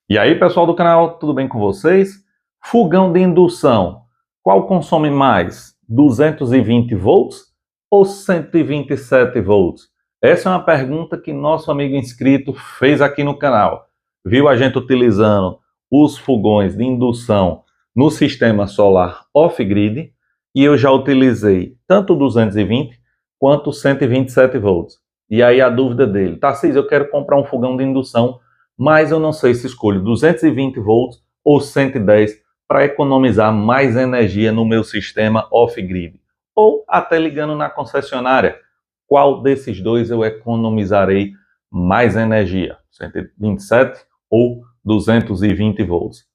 E aí, pessoal do canal, tudo bem com vocês? Fogão de indução, qual consome mais? 220 volts ou 127 volts? Essa é uma pergunta que nosso amigo inscrito fez aqui no canal. Viu a gente utilizando os fogões de indução no sistema solar off-grid e eu já utilizei tanto 220 quanto 127 volts. E aí a dúvida dele, Tarcísio, eu quero comprar um fogão de indução, mas eu não sei se escolho 220 volts ou 110 para economizar mais energia no meu sistema off-grid. Ou até ligando na concessionária, qual desses dois eu economizarei mais energia? 127 ou 220 volts?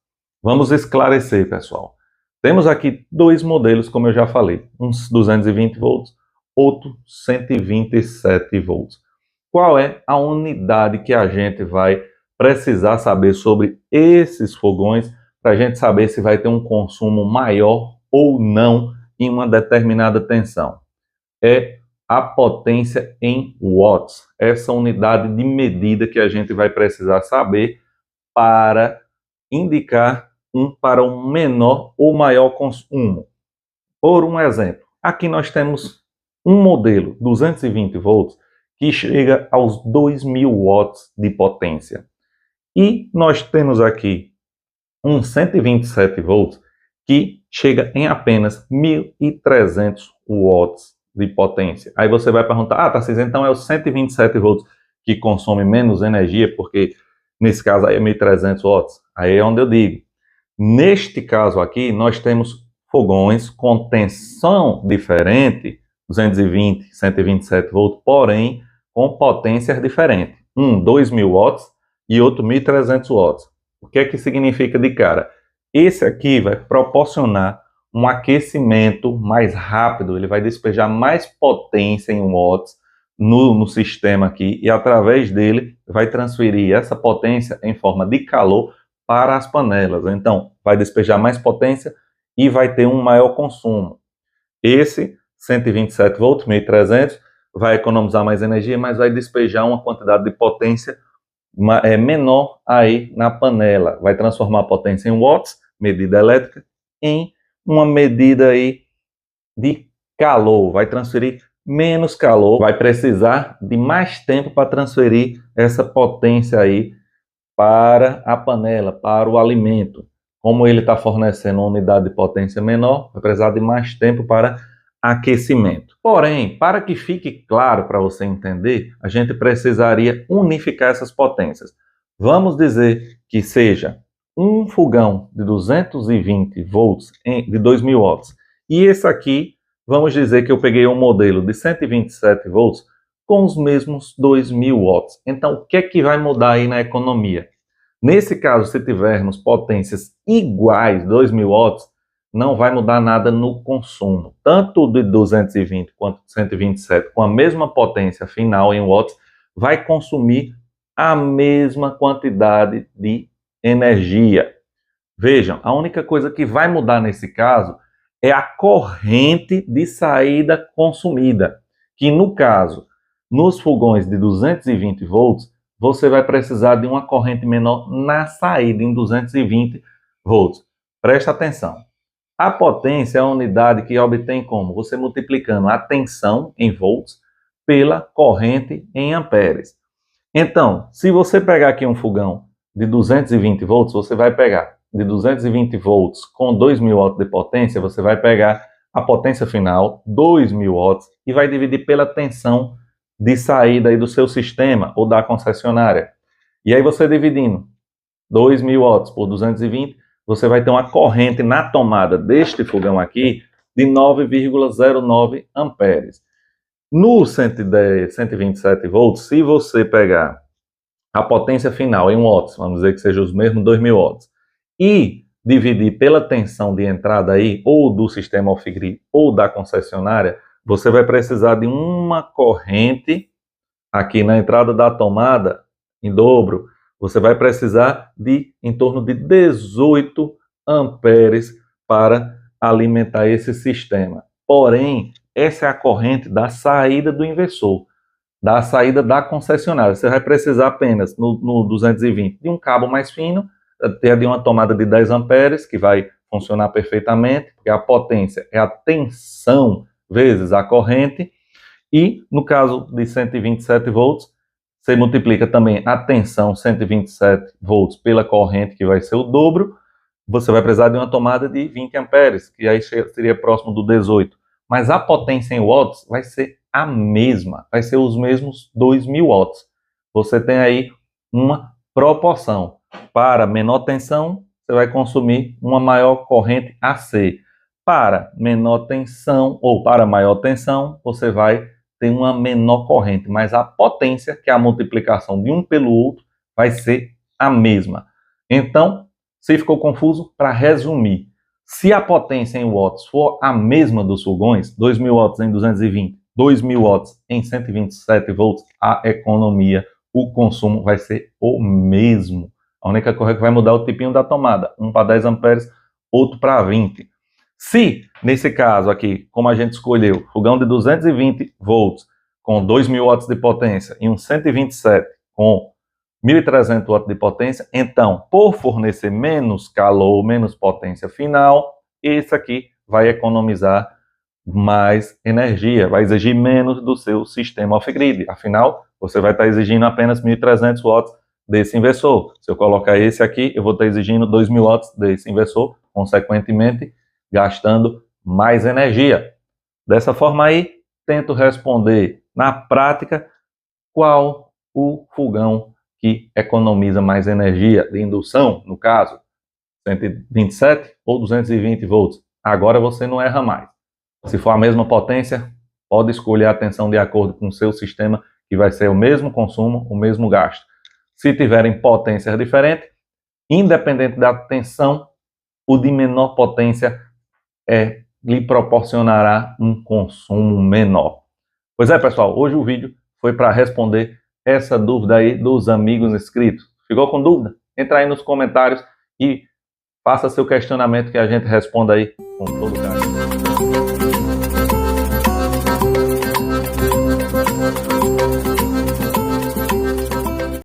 Vamos esclarecer, pessoal. Temos aqui dois modelos, como eu já falei, uns 220 volts, outro 127 volts. Qual é a unidade que a gente vai precisar saber sobre esses fogões para a gente saber se vai ter um consumo maior ou não em uma determinada tensão? É a potência em watts, essa unidade de medida que a gente vai precisar saber para indicar para um menor ou maior consumo. Por um exemplo, aqui nós temos um modelo 220 volts que chega aos 2.000 watts de potência. E nós temos aqui um 127 volts que chega em apenas 1.300 watts de potência. Aí você vai perguntar, Tarcísio, então é o 127 volts que consome menos energia, porque nesse caso aí é 1.300 watts. Aí é onde eu digo, neste caso aqui, nós temos fogões com tensão diferente, 220, 127 volts, porém com potências diferentes. Um 2.000 watts e outro 1.300 watts. O que é que significa de cara? Esse aqui vai proporcionar um aquecimento mais rápido, ele vai despejar mais potência em watts no sistema aqui e através dele vai transferir essa potência em forma de calor para as panelas. Então, vai despejar mais potência e vai ter um maior consumo. Esse 127 volts, 1.300, vai economizar mais energia, mas vai despejar uma quantidade de potência menor aí na panela. Vai transformar a potência em watts, medida elétrica, em uma medida aí de calor. Vai transferir menos calor, vai precisar de mais tempo para transferir essa potência aí para a panela, para o alimento. Como ele está fornecendo uma unidade de potência menor, vai precisar de mais tempo para aquecimento. Porém, para que fique claro para você entender, a gente precisaria unificar essas potências. Vamos dizer que seja um fogão de 220 volts de 2.000 watts. E esse aqui, vamos dizer que eu peguei um modelo de 127 volts com os mesmos 2.000 watts. Então, o que é que vai mudar aí na economia? Nesse caso, se tivermos potências iguais, 2.000 watts, não vai mudar nada no consumo. Tanto de 220 quanto de 127, com a mesma potência final em watts, vai consumir a mesma quantidade de energia. Vejam, a única coisa que vai mudar nesse caso é a corrente de saída consumida, que no caso, nos fogões de 220 volts, você vai precisar de uma corrente menor na saída em 220 volts. Presta atenção. A potência é a unidade que obtém como? Você multiplicando a tensão em volts pela corrente em amperes. Então, se você pegar aqui um fogão de 220 volts, você vai pegar de 220 volts com 2.000 watts de potência, você vai pegar a potência final, 2.000 watts, e vai dividir pela tensão de saída aí do seu sistema ou da concessionária. E aí você dividindo 2.000 watts por 220, você vai ter uma corrente na tomada deste fogão aqui de 9,09 amperes. No 110, 127 volts, se você pegar a potência final em watts, vamos dizer que seja os mesmos 2.000 watts, e dividir pela tensão de entrada aí, ou do sistema off-grid, ou da concessionária, você vai precisar de uma corrente aqui na entrada da tomada, em dobro, você vai precisar de em torno de 18 amperes para alimentar esse sistema. Porém, essa é a corrente da saída do inversor, da saída da concessionária. Você vai precisar apenas, no 220, de um cabo mais fino ter de uma tomada de 10 amperes, que vai funcionar perfeitamente, porque a potência é a tensão vezes a corrente, e no caso de 127 volts, você multiplica também a tensão 127 volts pela corrente, que vai ser o dobro, você vai precisar de uma tomada de 20 amperes, que aí seria próximo do 18. Mas a potência em watts vai ser a mesma, vai ser os mesmos 2.000 watts. Você tem aí uma proporção. Para menor tensão, você vai consumir uma maior corrente AC. Para menor tensão ou para maior tensão, você vai ter uma menor corrente, mas a potência, que é a multiplicação de um pelo outro, vai ser a mesma. Então, se ficou confuso, para resumir, se a potência em watts for a mesma dos fogões, 2.000 watts em 220, 2.000 watts em 127 volts, a economia, o consumo vai ser o mesmo. A única coisa que vai mudar é o tipinho da tomada, um para 10 amperes, outro para 20. Se, nesse caso aqui, como a gente escolheu, fogão de 220 volts com 2.000 watts de potência e um 127 com 1.300 watts de potência, então, por fornecer menos calor, menos potência final, esse aqui vai economizar mais energia, vai exigir menos do seu sistema off-grid. Afinal, você vai estar exigindo apenas 1.300 watts desse inversor. Se eu colocar esse aqui, eu vou estar exigindo 2.000 watts desse inversor, consequentemente, gastando mais energia. Dessa forma aí, tento responder na prática qual o fogão que economiza mais energia de indução, no caso, 127 ou 220 volts. Agora você não erra mais. Se for a mesma potência, pode escolher a tensão de acordo com o seu sistema, que vai ser o mesmo consumo, o mesmo gasto. Se tiverem potências diferentes, independente da tensão, o de menor potência lhe proporcionará um consumo menor. Pois é, pessoal, hoje o vídeo foi para responder essa dúvida aí dos amigos inscritos. Ficou com dúvida? Entra aí nos comentários e faça seu questionamento que a gente responda aí com todo carinho.